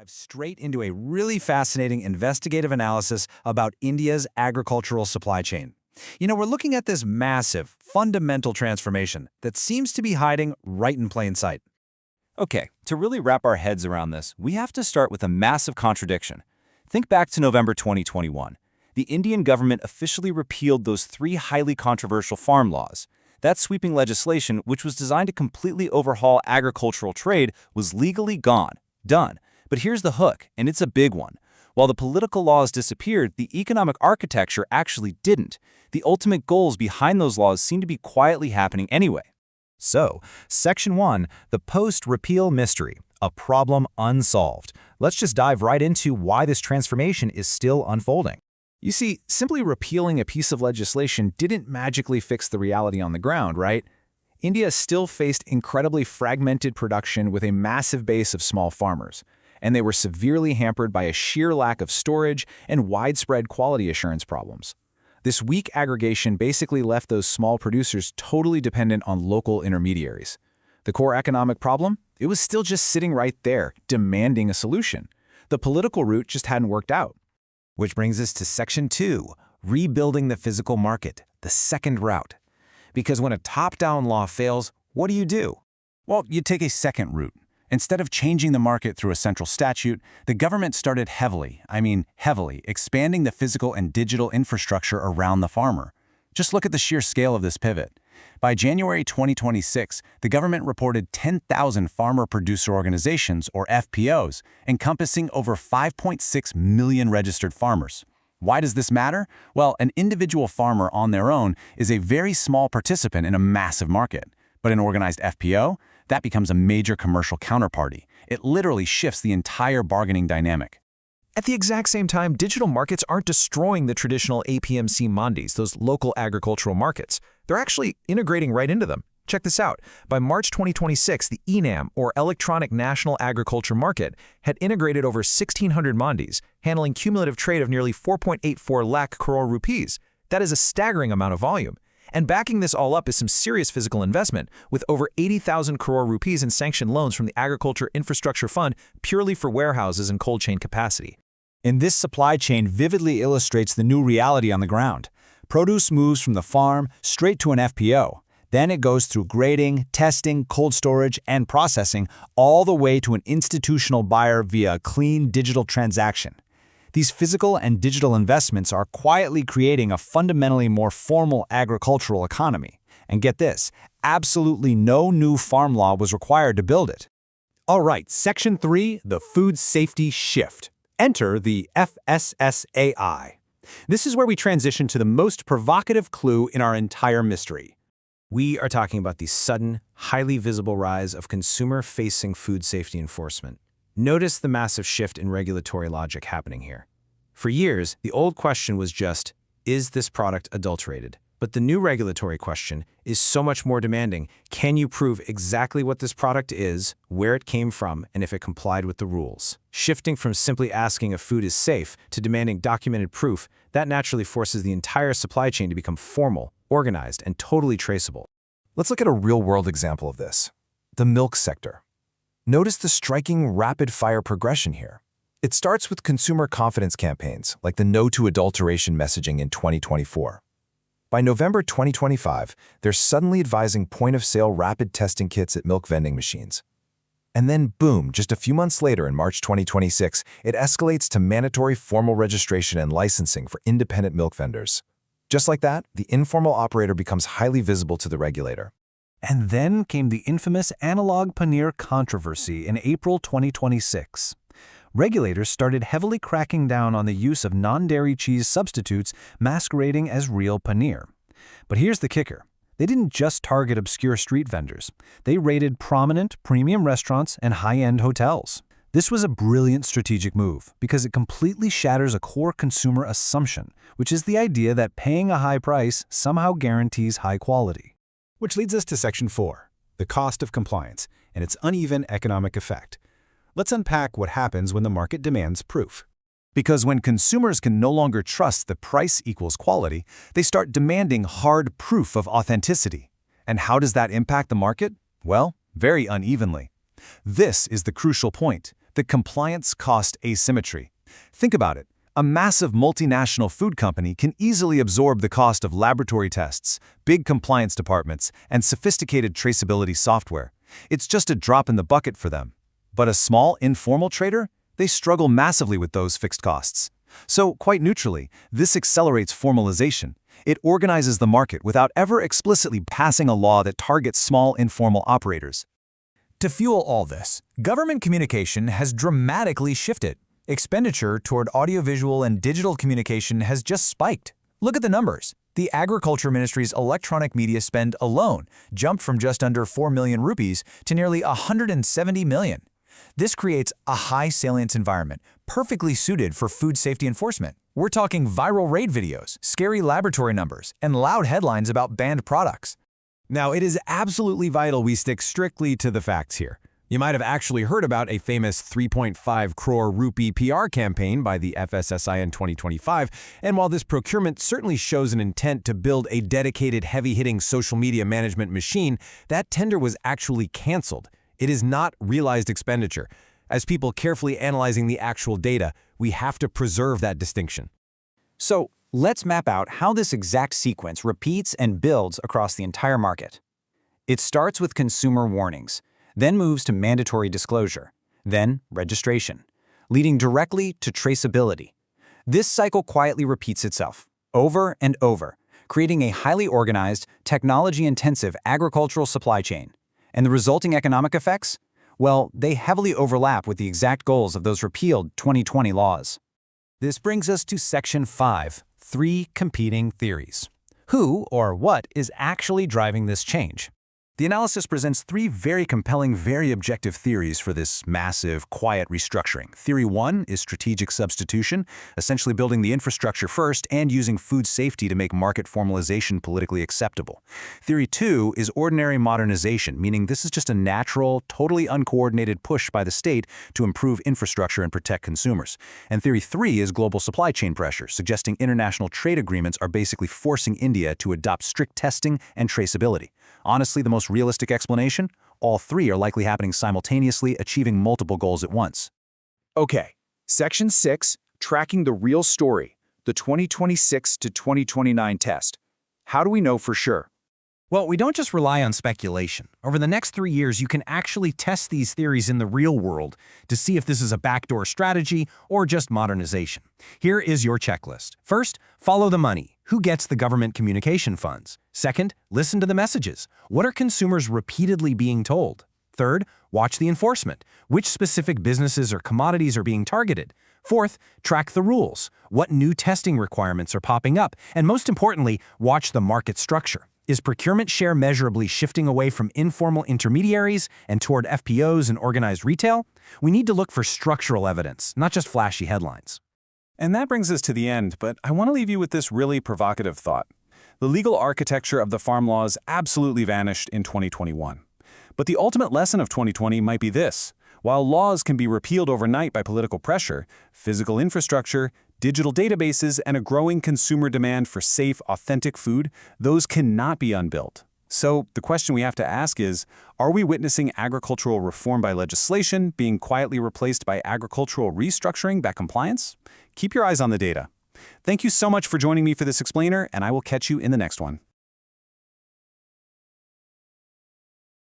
Dive straight into a really fascinating investigative analysis about India's agricultural supply chain. We're looking at this massive, fundamental transformation that seems to be hiding right in plain sight. Okay, to really wrap our heads around this, we have to start with a massive contradiction. Think back to November 2021. The Indian government officially repealed those three highly controversial farm laws. That sweeping legislation, which was designed to completely overhaul agricultural trade, was legally gone. Done. But here's the hook, and it's a big one. While the political laws disappeared, the economic architecture actually didn't. The ultimate goals behind those laws seem to be quietly happening anyway. So, Section 1, the post-repeal mystery, a problem unsolved. Let's just dive right into why this transformation is still unfolding. You see, simply repealing a piece of legislation didn't magically fix the reality on the ground, right? India still faced incredibly fragmented production with a massive base of small farmers, and they were severely hampered by a sheer lack of storage and widespread quality assurance problems. This weak aggregation basically left those small producers totally dependent on local intermediaries. The core economic problem? It was still just sitting right there, demanding a solution. The political route just hadn't worked out. Which brings us to Section 2, rebuilding the physical market, the second route. Because when a top-down law fails, what do? Well, you take a second route. Instead of changing the market through a central statute, the government started heavily, expanding the physical and digital infrastructure around the farmer. Just look at the sheer scale of this pivot. By January 2026, the government reported 10,000 farmer-producer organizations, or FPOs, encompassing over 5.6 million registered farmers. Why does this matter? Well, an individual farmer on their own is a very small participant in a massive market. But an organized FPO? That becomes a major commercial counterparty. It literally shifts the entire bargaining dynamic. At the exact same time, digital markets aren't destroying the traditional APMC mandis, those local agricultural markets. They're actually integrating right into them. Check this out. By March 2026, the ENAM, or Electronic National Agriculture Market, had integrated over 1,600 mandis, handling cumulative trade of nearly 4.84 lakh crore rupees. That is a staggering amount of volume. And backing this all up is some serious physical investment, with over 80,000 crore rupees in sanctioned loans from the Agriculture Infrastructure Fund purely for warehouses and cold chain capacity. And this supply chain vividly illustrates the new reality on the ground. Produce moves from the farm straight to an FPO. Then it goes through grading, testing, cold storage, and processing, all the way to an institutional buyer via a clean digital transaction. These physical and digital investments are quietly creating a fundamentally more formal agricultural economy. And get this, absolutely no new farm law was required to build it. All right, Section 3, the food safety shift. Enter the FSSAI. This is where we transition to the most provocative clue in our entire mystery. We are talking about the sudden, highly visible rise of consumer-facing food safety enforcement. Notice the massive shift in regulatory logic happening here. For years, the old question was just, is this product adulterated? But the new regulatory question is so much more demanding. Can you prove exactly what this product is, where it came from, and if it complied with the rules? Shifting from simply asking if food is safe to demanding documented proof, that naturally forces the entire supply chain to become formal, organized, and totally traceable. Let's look at a real-world example of this. The milk sector. Notice the striking rapid-fire progression here. It starts with consumer confidence campaigns, like the No to Adulteration messaging in 2024. By November 2025, they're suddenly advising point-of-sale rapid testing kits at milk vending machines. And then, boom, just a few months later in March 2026, it escalates to mandatory formal registration and licensing for independent milk vendors. Just like that, the informal operator becomes highly visible to the regulator. And then came the infamous Analogue Paneer controversy in April 2026. Regulators started heavily cracking down on the use of non-dairy cheese substitutes masquerading as real paneer. But here's the kicker. They didn't just target obscure street vendors. They raided prominent premium restaurants and high-end hotels. This was a brilliant strategic move because it completely shatters a core consumer assumption, which is the idea that paying a high price somehow guarantees high quality. Which leads us to Section 4, the cost of compliance and its uneven economic effect. Let's unpack what happens when the market demands proof. Because when consumers can no longer trust that price equals quality, they start demanding hard proof of authenticity. And how does that impact the market? Well, very unevenly. This is the crucial point. the compliance cost asymmetry. Think about it. A massive multinational food company can easily absorb the cost of laboratory tests, big compliance departments, and sophisticated traceability software. It's just a drop in the bucket for them. But a small, informal trader? They struggle massively with those fixed costs. So, quite neutrally, this accelerates formalization. It organizes the market without ever explicitly passing a law that targets small, informal operators. To fuel all this, government communication has dramatically shifted. Expenditure toward audiovisual and digital communication has just spiked. Look at the numbers. The Agriculture Ministry's electronic media spend alone jumped from just under 4 million rupees to nearly 170 million. This creates a high salience environment, perfectly suited for food safety enforcement. We're talking viral raid videos, scary laboratory numbers, and loud headlines about banned products. Now, it is absolutely vital we stick strictly to the facts here. You might have actually heard about a famous 3.5 crore rupee PR campaign by the FSSAI in 2025, and while this procurement certainly shows an intent to build a dedicated, heavy-hitting social media management machine, that tender was actually canceled. It is not realized expenditure. As people carefully analyzing the actual data, we have to preserve that distinction. So, let's map out how this exact sequence repeats and builds across the entire market. It starts with consumer warnings, then moves to mandatory disclosure, then registration, leading directly to traceability. This cycle quietly repeats itself, over and over, creating a highly organized, technology-intensive agricultural supply chain. And the resulting economic effects? Well, they heavily overlap with the exact goals of those repealed 2020 laws. This brings us to Section 5, 3 competing theories. Who or what is actually driving this change? The analysis presents 3 very compelling, very objective theories for this massive, quiet restructuring. Theory 1 is strategic substitution, essentially building the infrastructure first and using food safety to make market formalization politically acceptable. Theory 2 is ordinary modernization, meaning this is just a natural, totally uncoordinated push by the state to improve infrastructure and protect consumers. And Theory 3 is global supply chain pressure, suggesting international trade agreements are basically forcing India to adopt strict testing and traceability. Honestly, the most realistic explanation? All 3 are likely happening simultaneously, achieving multiple goals at once. Okay, Section 6, tracking the real story, the 2026 to 2029 test. How do we know for sure? Well, we don't just rely on speculation. Over the next 3 years, you can actually test these theories in the real world to see if this is a backdoor strategy or just modernization. Here is your checklist. First, follow the money. Who gets the government communication funds? Second, listen to the messages. What are consumers repeatedly being told? Third, watch the enforcement. Which specific businesses or commodities are being targeted? Fourth, track the rules. What new testing requirements are popping up? And most importantly, watch the market structure. Is procurement share measurably shifting away from informal intermediaries and toward FPOs and organized retail? We need to look for structural evidence, not just flashy headlines. And that brings us to the end, but I want to leave you with this really provocative thought. The legal architecture of the farm laws absolutely vanished in 2021. But the ultimate lesson of 2020 might be this. While laws can be repealed overnight by political pressure, physical infrastructure, digital databases, and a growing consumer demand for safe, authentic food, those cannot be unbuilt. So the question we have to ask is, are we witnessing agricultural reform by legislation being quietly replaced by agricultural restructuring by compliance? Keep your eyes on the data. Thank you so much for joining me for this explainer, and I will catch you in the next one.